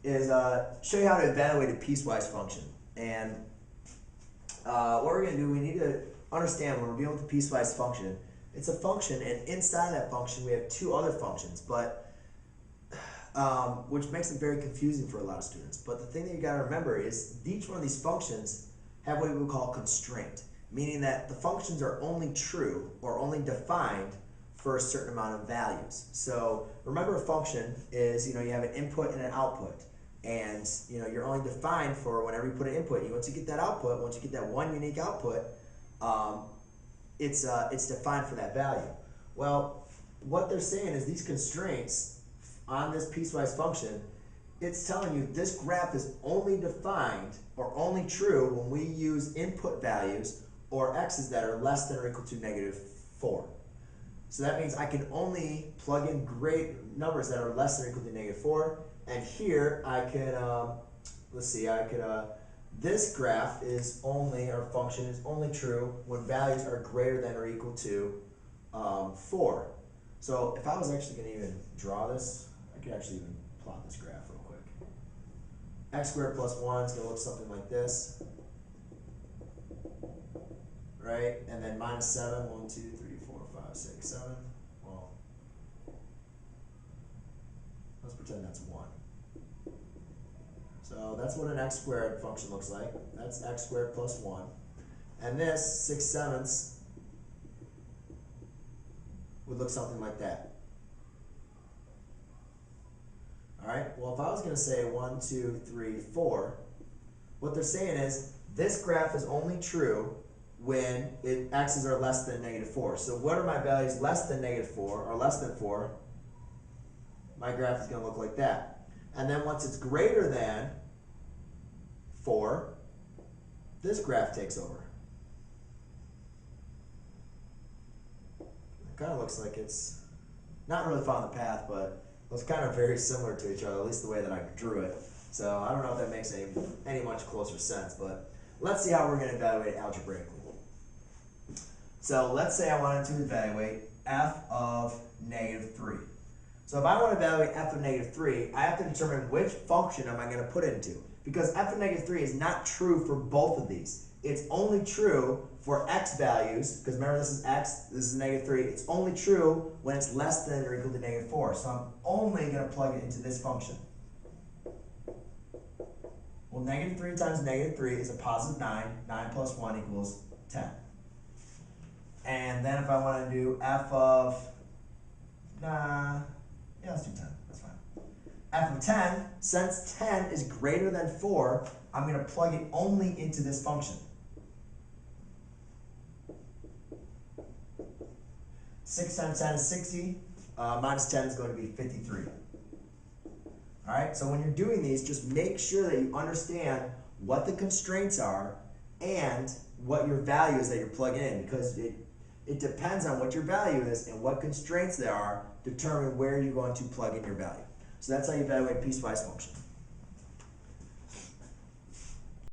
is show you how to evaluate a piecewise function. And what we're going to do, we need to understand when we're dealing with a piecewise function, it's a function, and inside of that function we have two other functions, but which makes it very confusing for a lot of students. But the thing that you got to remember is each one of these functions have what we would call constraint, meaning that the functions are only true or only defined for a certain amount of values. So remember, a function is, you have an input and an output, and you're only defined for whenever you put an input. Once you get that output, once you get that one unique output, it's defined for that value. Well, what they're saying is these constraints on this piecewise function, it's telling you this graph is only defined or only true when we use input values or x's that are less than or equal to -4. So that means I can only plug in great numbers that are less than or equal to -4. And here I could, this graph is only, our function is only true when values are greater than or equal to 4. So if I was actually going to even draw this, I could actually even plot this graph real quick. X squared plus 1 is going to look something like this. Right? And then -7, 1, 2, 3, 4, 5, 6, 7. Well, let's pretend that's 1. So that's what an x squared function looks like. That's x squared plus 1. And this 6/7 would look something like that. Alright, well, if I was going to say 1, 2, 3, 4, what they're saying is this graph is only true when x's are less than -4. So what are my values less than -4 or less than 4? My graph is going to look like that. And then once it's greater than 4, this graph takes over. It kind of looks like it's not really following the path, but it's kind of very similar to each other, at least the way that I drew it. So I don't know if that makes any much closer sense, but let's see how we're going to evaluate it algebraically. So let's say I wanted to evaluate f of -3. So if I want to evaluate f of -3, I have to determine which function am I going to put it into. Because f of -3 is not true for both of these. It's only true for x values, because remember this is x, this is -3. It's only true when it's less than or equal to -4. So I'm only going to plug it into this function. Well, -3 times -3 is a positive 9. 9 plus 1 equals 10. And then if I want to do f of, yeah, let's do 10. That's fine. F of 10, since 10 is greater than 4, I'm going to plug it only into this function. 6 times 10 is 60. Minus 10 is going to be 53. All right, so when you're doing these, just make sure that you understand what the constraints are and what your value is that you're plugging in, because it depends on what your value is and what constraints there are, determine where you're going to plug in your value. So that's how you evaluate a piecewise function.